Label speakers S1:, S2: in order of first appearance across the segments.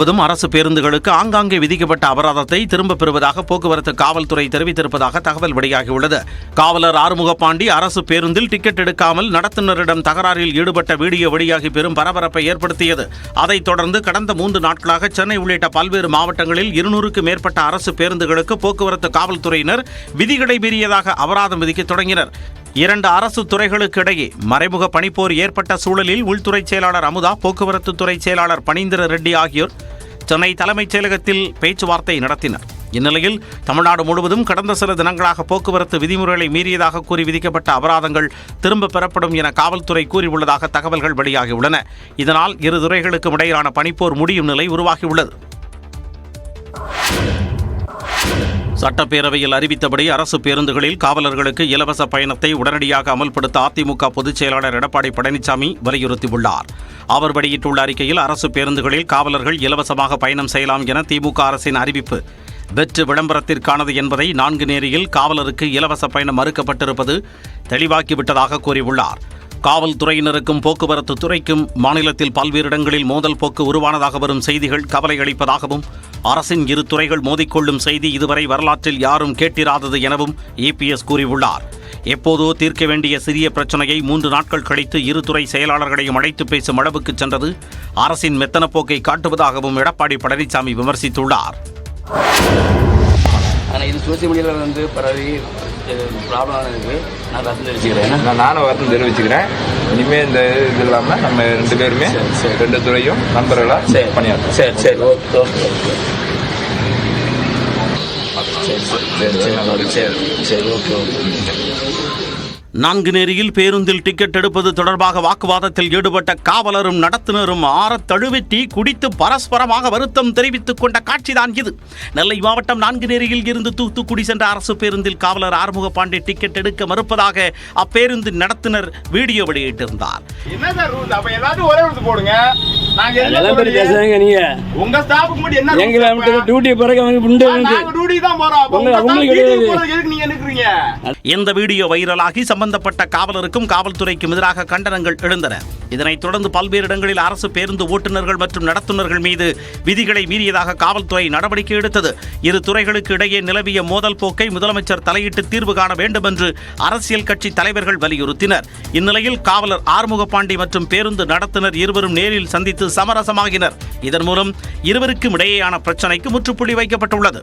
S1: அரசு பேருந்துகளுக்கு ஆங்காங்கே விதிக்கப்பட்ட அபராதத்தை திரும்பப் பெறுவதாக போக்குவரத்து காவல்துறை தெரிவித்திருப்பதாக தகவல் வெளியாகியுள்ளது. காவலர் ஆறுமுகபாண்டி அரசு பேருந்தில் டிக்கெட் எடுக்காமல் நடத்துனரிடம் தகராறில் ஈடுபட்ட வீடியோ வெளியாகி பெரும் பரபரப்பை ஏற்படுத்தியது. அதைத் தொடர்ந்து கடந்த 3 நாட்களாக சென்னை உள்ளிட்ட பல்வேறு மாவட்டங்களில் 200க்கும் மேற்பட்ட அரசு பேருந்துகளுக்கு போக்குவரத்து காவல்துறையினர் விதிகளை மீறியதாக அபராதம் விதிக்க தொடங்கினர். 2 அரசு துறைகளுக்கு இடையே மறைமுக பணிப்போர் ஏற்பட்ட சூழலில் உள்துறை செயலாளர் அமுதா, போக்குவரத்து துறை செயலாளர் பனீந்திர ரெட்டி ஆகியோர் சென்னை தலைமைச் செயலகத்தில் பேச்சுவார்த்தை நடத்தினர். இந்நிலையில் தமிழ்நாடு முழுவதும் கடந்த சில தினங்களாக போக்குவரத்து விதிமுறைகளை மீறியதாக கூறி விதிக்கப்பட்ட அபராதங்கள் திரும்பப் பெறப்படும் என காவல்துறை கூறியுள்ளதாக தகவல்கள் வெளியாகியுள்ளன. இதனால் இரு துறைகளுக்கும் இடையிலான பணிப்போர் முடியும் நிலை உருவாகியுள்ளது. சட்டப்பேரவையில் அறிவித்தபடி அரசு பேருந்துகளில் காவலர்களுக்கு இலவச பயணத்தை உடனடியாக அமல்படுத்த அதிமுக பொதுச் செயலாளர் எடப்பாடி பழனிசாமி வலியுறுத்தியுள்ளார். அவர் வெளியிட்டுள்ள அறிக்கையில் அரசு பேருந்துகளில் காவலர்கள் இலவசமாக பயணம் செய்யலாம் என திமுக அரசின் அறிவிப்பு வெற்று விளம்பரத்திற்கானது என்பதை 4 நேரியில் காவலருக்கு இலவச பயணம் மறுக்கப்பட்டிருப்பது தெளிவாக்கிவிட்டதாக கூறியுள்ளார். காவல்துறையினருக்கும் போக்குவரத்து துறைக்கும் மாநிலத்தில் பல்வேறு இடங்களில் மோதல் போக்கு உருவானதாக வரும் செய்திகள் கவலை அளிப்பதாகவும், அரசின் இரு துறைகள் மோதிக்கொள்ளும் செய்தி இதுவரை வரலாற்றில் யாரும் கேட்டிராதது எனவும் EPS கூறியுள்ளார். எப்போதோ தீர்க்க வேண்டிய சிறிய பிரச்சனையை 3 நாட்கள் கழித்து இரு துறை செயலாளர்களையும் அழைத்து பேசும் அளவுக்கு சென்றது அரசின் மெத்தன போக்கை காட்டுவதாகவும் எடப்பாடி பழனிசாமி விமர்சித்துள்ளார்.
S2: ஆனால் இது சோசியல் மீடியாவில் வந்து பரவி ப்ராப்ளம் இருக்குது. நான் வருத்தம் தெரிவிச்சுக்கிறேன்.
S3: நானும் வருத்தம் தெரிவிச்சுக்கிறேன். இனிமேல் இந்த இது இல்லாமல் நம்ம 2 பேருமே 2 துறையும் நண்பர்களாக பணியாற்றோம்.
S2: சரி ஓகே சரி ஓகே.
S1: 4 நேரியில் பேருந்தில் டிக்கெட் எடுப்பது தொடர்பாக வாக்குவாதத்தில் ஈடுபட்ட காவலரும் நடத்துனரும் ஆறத் தழுவி டீ குடித்து பரஸ்பரமாக வருத்தம் தெரிவித்துக் கொண்ட காட்சிதான் இது. நெல்லை மாவட்டம் 4 நேரியில் இருந்து தூத்துக்குடி சென்ற அரசு பேருந்தில் காவலர் ஆறுமுகபாண்டி டிக்கெட் எடுக்க மறுப்பதாக அப்பேருந்து நடத்துனர் வீடியோ வெளியிட்டிருந்தார். இந்த வீடியோ வைரலாகி சம்பந்தப்பட்ட காவலருக்கும் காவல்துறைக்கும் எதிராக கண்டனங்கள் எழுந்தன. இதனைத் தொடர்ந்து பல்வேறு இடங்களில் அரசு பேருந்து ஓட்டுநர்கள் மற்றும் நடத்துனர்கள் மீது விதிகளை மீறியதாக காவல்துறை நடவடிக்கை எடுத்தது. இரு துறைகளுக்கு இடையே நிலவிய மோதல் போக்கை முதலமைச்சர் தலையிட்டு தீர்வு காண வேண்டும் என்று அரசியல் கட்சி தலைவர்கள் வலியுறுத்தினர். இந்நிலையில் காவலர் ஆறுமுகபாண்டி மற்றும் பேருந்து நடத்துனர் இருவரும் நேரில் சந்தித்து சமரசமாகினர். இதன் மூலம் இருவருக்கும் இடையேயான பிரச்சினைக்கு முற்றுப்புள்ளி வைக்கப்பட்டுள்ளது.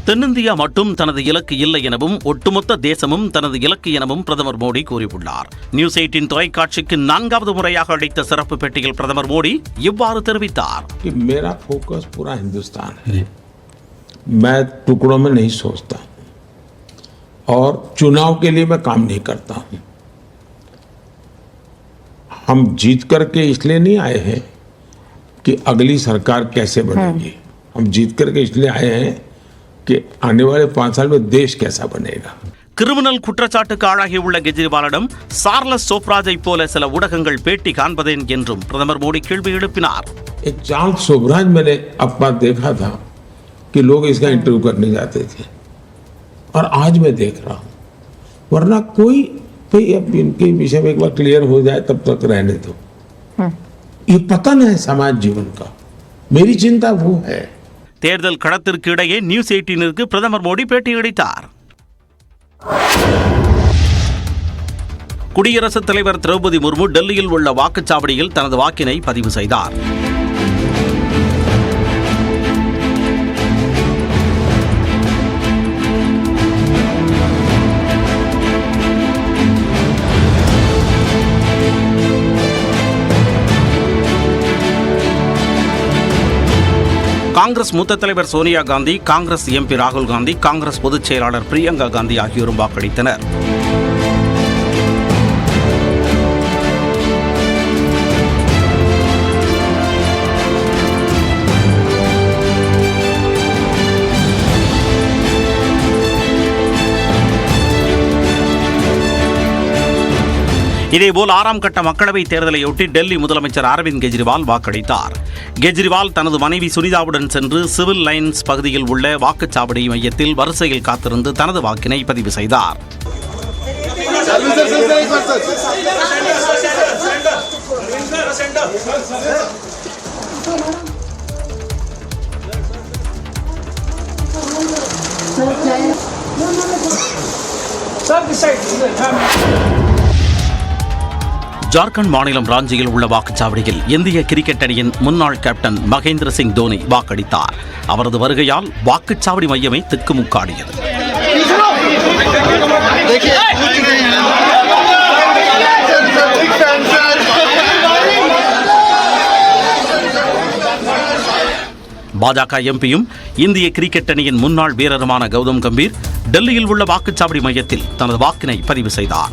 S1: தென்னிந்தியா மட்டும் தனது இலக்கு இல்லை எனவும் ஒட்டுமொத்த தேசமும் தனது இலக்கு எனவும் பிரதமர் மோடி கூறியுள்ளார். நியூஸ் 18 தொலைக்காட்சிக்கு 4வது முறையாக அளித்த சிறப்பு பேட்டியில் பிரதமர் மோடி இவ்வாறு தெரிவித்தார்.
S4: मेरा फोकस पूरा हिंदुस्तान है. मैं टुकड़ों में नहीं सोचता और चुनाव के लिए मैं काम नहीं करता हूं. हम जीत करके इसलिए नहीं आए हैं कि अगली सरकार कैसे बनेगी. हम जीत करके इसलिए आए हैं कि आने वाले 5 साल में देश कैसा बनेगा.
S1: கிரிமினல் குற்றச்சாட்டுக்கு ஆளாகியுள்ள கெஜ்ரிவாலிடம் சார்லஸ் சோப்ராஜை போல சில ஊடகங்கள் பேட்டி காண்பதேன் என்றும் பிரதமர் மோடி கேள்வி எழுப்பினார்.
S4: एक चार्ल्स सोबराज मैंने अपना देखा था कि लोग इसका इंटरव्यू करने जाते थे और आज मैं देख रहा हूं. वरना कोई भाई अब इनके विषय में एक बार क्लियर हो जाए तब तक रहने दो. ये पतन है समाज जीवन का. मेरी चिंता वो है.
S1: தேர்தல் களத்திற்கு இடையே நியூஸ் 18ற்கு பிரதமர் மோடி பேட்டியளித்தார். குடியரசுத் தலைவர் திரௌபதி முர்மு டெல்லியில் உள்ள வாக்குச்சாவடியில் தனது வாக்கினை பதிவு செய்தார். காங்கிரஸ் மூத்த தலைவர் சோனியா காந்தி, காங்கிரஸ் MP ராகுல் காந்தி, காங்கிரஸ் பொதுச் செயலாளர் பிரியங்கா காந்தி ஆகியோரும் வாக்களித்தனர். இதேபோல் 6ஆம் கட்ட மக்களவைத் தேர்தலையொட்டி டெல்லி முதலமைச்சர் அரவிந்த் கெஜ்ரிவால் வாக்களித்தார். கெஜ்ரிவால் தனது மனைவி சுனிதாவுடன் சென்று சிவில் லைன்ஸ் பகுதியில் உள்ள வாக்குச்சாவடி மையத்தில் வரிசையில் காத்திருந்து தனது வாக்கினை பதிவு செய்தார். ஜார்க்கண்ட் மாநிலம் ராஞ்சியில் உள்ள வாக்குச்சாவடியில் இந்திய கிரிக்கெட் அணியின் முன்னாள் கேப்டன் மகேந்திர சிங் தோனி வாக்களித்தார். அவரது வருகையால் வாக்குச்சாவடி மையமே திக்குமுக்காடியது. பாஜக எம்பியும் இந்திய கிரிக்கெட் அணியின் முன்னாள் வீரருமான கௌதம் கம்பீர் டெல்லியில் உள்ள வாக்குச்சாவடி மையத்தில் தனது வாக்கினை பதிவு செய்தார்.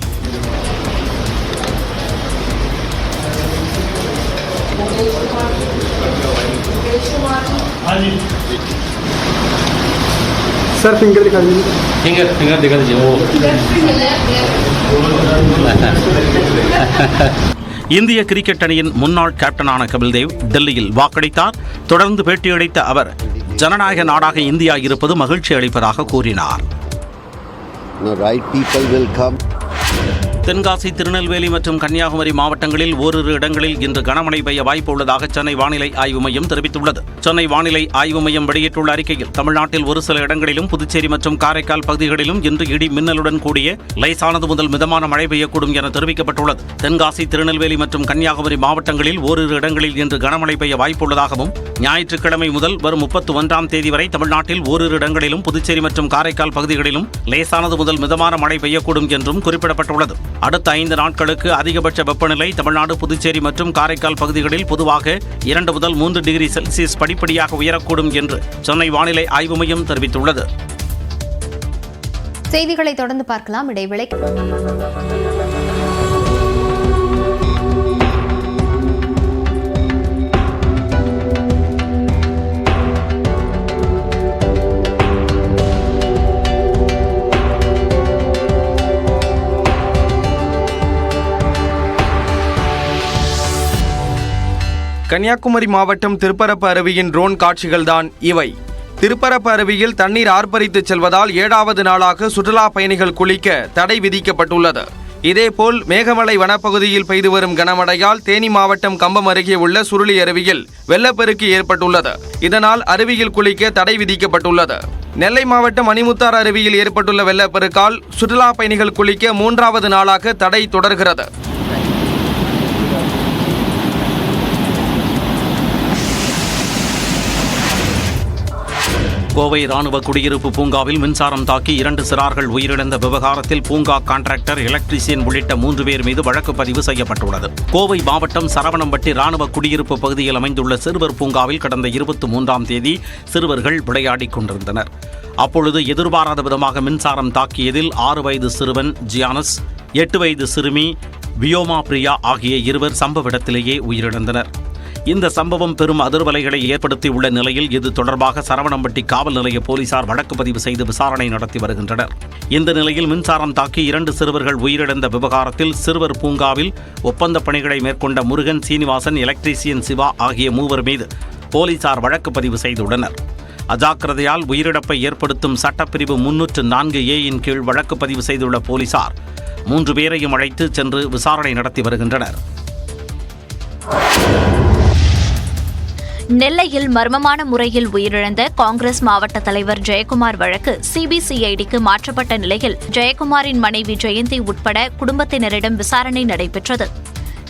S5: सर फिंगर दिखा दीजिए।
S2: फिंगर दिखा दीजिए वो।
S1: இந்திய கிரிக்கெட் அணியின் முன்னாள் கேப்டனான கபில்தேவ் டெல்லியில் வாக்களித்தார். தொடர்ந்து பேட்டியளித்த அவர் ஜனநாயக நாடாக இந்தியா இருப்பது மகிழ்ச்சி அளிப்பதாக கூறினார். தென்காசி, திருநெல்வேலி மற்றும் கன்னியாகுமரி மாவட்டங்களில் ஓரிரு இடங்களில் இன்று கனமழை பெய்ய வாய்ப்பு உள்ளதாக சென்னை வானிலை ஆய்வு மையம் தெரிவித்துள்ளது. சென்னை வானிலை ஆய்வு மையம் வெளியிட்டுள்ள அறிக்கையில் தமிழ்நாட்டில் ஒரு சில இடங்களிலும் புதுச்சேரி மற்றும் காரைக்கால் பகுதிகளிலும் இன்று இடி மின்னலுடன் கூடிய லேசானது முதல் மிதமான மழை பெய்யக்கூடும் என தெரிவிக்கப்பட்டுள்ளது. தென்காசி, திருநெல்வேலி மற்றும் கன்னியாகுமரி மாவட்டங்களில் ஓரிரு இடங்களில் இன்று கனமழை பெய்ய வாய்ப்புள்ளதாகவும் ஞாயிற்றுக்கிழமை முதல் வரும் 31ஆம் தேதி வரை தமிழ்நாட்டில் ஓரிரு இடங்களிலும் புதுச்சேரி மற்றும் காரைக்கால் பகுதிகளிலும் லேசானது முதல் மிதமான மழை பெய்யக்கூடும் என்றும் குறிப்பிடப்பட்டுள்ளது. அடுத்த 5 நாட்களுக்கு அதிகபட்ச வெப்பநிலை தமிழ்நாடு, புதுச்சேரி மற்றும் காரைக்கால் பகுதிகளில் பொதுவாக 2 முதல் 3 டிகிரி செல்சியஸ் படிப்படியாக உயரக்கூடும் என்று சென்னை வானிலை ஆய்வு மையம் தெரிவித்துள்ளது.
S6: செய்திகளை தொடர்ந்து பார்க்கலாம். இடைவேளை.
S5: கன்னியாகுமரி மாவட்டம் திருப்பரப்பு அருவியின் ட்ரோன் காட்சிகள்தான் இவை. திருப்பரப்பு அருவியில் தண்ணீர் ஆர்ப்பரித்து செல்வதால் 7வது நாளாக சுற்றுலா பயணிகள் குளிக்க தடை விதிக்கப்பட்டுள்ளது. இதேபோல் மேகமலை வனப்பகுதியில் பெய்து வரும் கனமழையால் தேனி மாவட்டம் கம்பம் அருகே உள்ள சுருளி அருவியில் வெள்ளப்பெருக்கு ஏற்பட்டுள்ளது. இதனால் அருவியில் குளிக்க தடை விதிக்கப்பட்டுள்ளது. நெல்லை மாவட்டம் மணிமுத்தார் அருவியில் ஏற்பட்டுள்ள வெள்ளப்பெருக்கால் சுற்றுலா பயணிகள் குளிக்க 3வது நாளாக தடை தொடர்கிறது.
S1: கோவை ராணுவ குடியிருப்பு பூங்காவில் மின்சாரம் தாக்கி 2 சிறார்கள் உயிரிழந்த விவகாரத்தில் பூங்கா கான்ட்ராக்டர், எலக்ட்ரீசியன் உள்ளிட்ட 3 பேர் மீது வழக்கு பதிவு செய்யப்பட்டுள்ளது. கோவை மாவட்டம் சரவணம்பட்டி ராணுவ குடியிருப்பு பகுதியில் அமைந்துள்ள சிறுவர் பூங்காவில் கடந்த 23ஆம் தேதி சிறுவர்கள் விளையாடிக் கொண்டிருந்தனர். அப்பொழுது எதிர்பாராத விதமாக மின்சாரம் தாக்கியதில் 6 வயது சிறுவன் ஜியானஸ், 8 வயது சிறுமி வியோமா பிரியா ஆகிய 2 சம்பவ இடத்திலேயே உயிரிழந்தனர். இந்த சம்பவம் பெரும் அதிர்வலைகளை ஏற்படுத்தியுள்ள நிலையில் இது தொடர்பாக சரவணம்பட்டி காவல் நிலைய போலீசார் வழக்கு பதிவு செய்து விசாரணை நடத்தி வருகின்றனர். இந்த நிலையில் மின்சாரம் தாக்கி 2 சிறுவர்கள் உயிரிழந்த விவகாரத்தில் சிறுவர் பூங்காவில் ஒப்பந்த பணிகளை மேற்கொண்ட முருகன், சீனிவாசன், எலக்ட்ரீசியன் சிவா ஆகிய 3 மீது போலீசார் வழக்கு பதிவு செய்துள்ளனர். அஜாக்கிரதையால் உயிரிழப்பை ஏற்படுத்தும் சட்டப்பிரிவு 304A கீழ் வழக்கு பதிவு செய்துள்ள போலீசார் 3 பேரையும் அழைத்து சென்று விசாரணை நடத்தி வருகின்றனர்.
S7: நெல்லையில் மர்மமான முறையில் உயிரிழந்த காங்கிரஸ் மாவட்ட தலைவர் ஜெயக்குமார் வழக்கு சிபிசிஐடிக்கு மாற்றப்பட்ட நிலையில் ஜெயக்குமாரின் மனைவி ஜெயந்தி உட்பட குடும்பத்தினரிடம் விசாரணை நடைபெற்றது.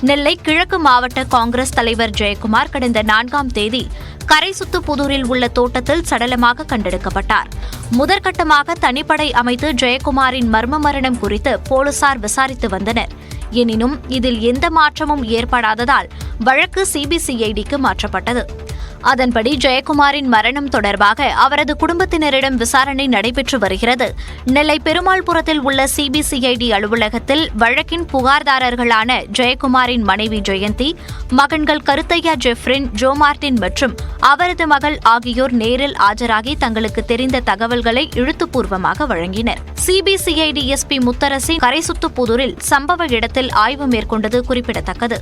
S7: நெல்லை கிழக்கு மாவட்ட காங்கிரஸ் தலைவர் ஜெயக்குமார் கடந்த 4ஆம் தேதி கரைசுத்துப்புதூரில் உள்ள தோட்டத்தில் சடலமாக கண்டெடுக்கப்பட்டார். முதற்கட்டமாக தனிப்படை அமைத்து ஜெயக்குமாரின் மர்ம மரணம் குறித்து போலீசார் விசாரித்து வந்தனர். எனினும் இதில் எந்த மாற்றமும் ஏற்படாததால் வழக்கு சிபிசிஐடிக்கு மாற்றப்பட்டது. அதன்படி ஜெயக்குமாரின் மரணம் தொடர்பாக அவரது குடும்பத்தினரிடம் விசாரணை நடைபெற்று வருகிறது. நெல்லை பெருமாள்புரத்தில் உள்ள சிபிசிஐடி அலுவலகத்தில் வழக்கின் புகார்தாரர்களான ஜெயக்குமாரின் மனைவி ஜெயந்தி, மகன்கள் கருத்தையா ஜெஃப்ரின், ஜோ மார்டின் மற்றும் அவரது மகள் ஆகியோர் நேரில் ஆஜராகி தங்களுக்கு தெரிந்த தகவல்களை எழுத்துப்பூர்வமாக வழங்கினர். சிபிசிஐடி எஸ்பி முத்தரசி கரைசுத்துப்புதூரில் சம்பவ இடத்தில் ஆய்வு மேற்கொண்டது குறிப்பிடத்தக்கது.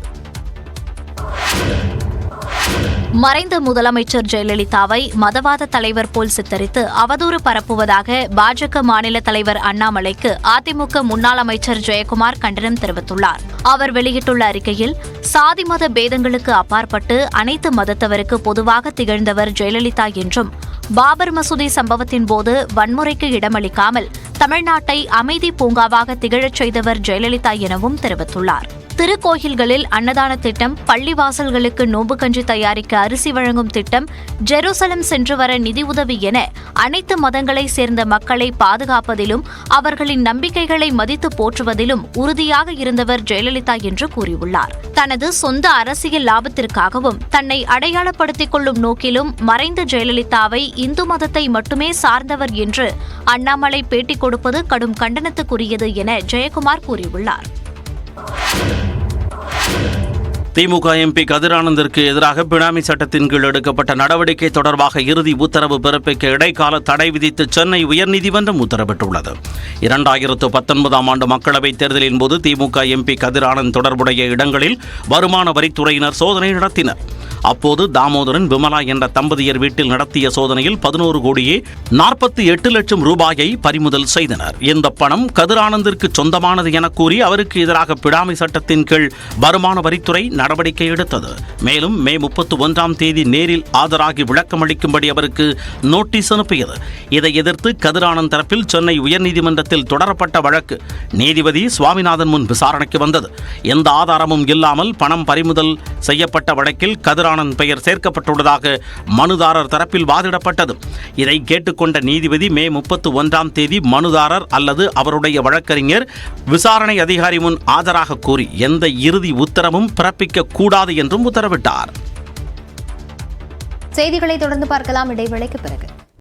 S7: மறைந்த முதலமைச்சர் ஜெயலலிதாவை மதவாத தலைவர் போல் சித்தரித்து அவதூறு பரப்புவதாக பாஜக மாநில தலைவர் அண்ணாமலைக்கு அதிமுக முன்னாள் அமைச்சர் ஜெயக்குமார் கண்டனம் தெரிவித்துள்ளார். அவர் வெளியிட்டுள்ள அறிக்கையில், சாதி மத பேதங்களுக்கு அப்பாற்பட்டு அனைத்து மதத்தவருக்கு பொதுவாக திகழ்ந்தவர் ஜெயலலிதா என்றும், பாபர் மசூதி சம்பவத்தின் போது வன்முறைக்கு இடமளிக்காமல் தமிழ்நாட்டை அமைதி பூங்காவாக திகழச் செய்தவர் ஜெயலலிதா எனவும் தெரிவித்துள்ளார். திருக்கோயில்களில் அன்னதான திட்டம், பள்ளிவாசல்களுக்கு நோன்பு கஞ்சி தயாரிக்க அரிசி வழங்கும் திட்டம், ஜெருசலம் சென்று வர நிதி உதவி என அனைத்து மதங்களை சேர்ந்த மக்களை பாதுகாப்பதிலும் அவர்களின் நம்பிக்கைகளை மதித்து போற்றுவதிலும் உறுதியாக இருந்தவர் ஜெயலலிதா என்று கூறியுள்ளார். தனது சொந்த அரசியல் லாபத்திற்காகவும் தன்னை அடையாளப்படுத்திக் கொள்ளும் நோக்கிலும் மறைந்த ஜெயலலிதாவை இந்து மதத்தை மட்டுமே சார்ந்தவர் என்று அண்ணாமலை பேட்டி கொடுப்பது கடும் கண்டனத்துக்குரியது என ஜெயக்குமார் கூறியுள்ளார்.
S1: திமுக எம்பி கதிரானந்திற்கு எதிராக பினாமி சட்டத்தின் கீழ் எடுக்கப்பட்ட நடவடிக்கை தொடர்பாக இறுதி உத்தரவு பிறப்பிக்க இடைக்கால தடை விதித்து சென்னை உயர்நீதிமன்றம் உத்தரவிட்டுள்ளது. 2019 ஆண்டு மக்களவைத் தேர்தலின் போது திமுக எம்பி கதிரானந்த் தொடர்புடைய இடங்களில் வருமான வரித்துறையினர் சோதனை நடத்தினர். அப்போது தாமோதரன், விமலா என்ற தம்பதியர் வீட்டில் நடத்திய சோதனையில் 11 கோடியே 48 லட்சம் ரூபாயை பறிமுதல் செய்தனர். இந்த பணம் கதிரானந்திற்கு சொந்தமானது என கூறி அவருக்கு எதிராக பினாமி சட்டத்தின் கீழ் வருமான வரித்துறை நடவடிக்கை எடுத்தது. மேலும் மே 31ஆம் தேதி நேரில் ஆஜராகி விளக்கமளிக்கும்படி அவருக்கு நோட்டீஸ் அனுப்பியது. இதை எதிர்த்து கதிரானந்த் தரப்பில் சென்னை உயர்நீதிமன்றத்தில் தொடரப்பட்ட வழக்கு நீதிபதி சுவாமிநாதன் முன் விசாரணைக்கு வந்தது. எந்த ஆதாரமும் இல்லாமல் பணம் பறிமுதல் செய்யப்பட்ட வழக்கில் கதிரானந்த் பெயர் சேர்க்கப்பட்டுள்ளதாக மனுதாரர் தரப்பில் வாதிடப்பட்டது. இதை கேட்டுக்கொண்ட நீதிபதி மே 31ஆம் தேதி மனுதாரர் அல்லது அவருடைய வழக்கறிஞர் விசாரணை அதிகாரி முன் ஆஜராக கூறி எந்த இறுதி உத்தரவும் பிறப்பிக்க கூடாது என்றும் உத்தரவிட்டார்.
S6: செய்திகளை தொடர்ந்து பார்க்கலாம் இடைவேளைக்கு பிறகு.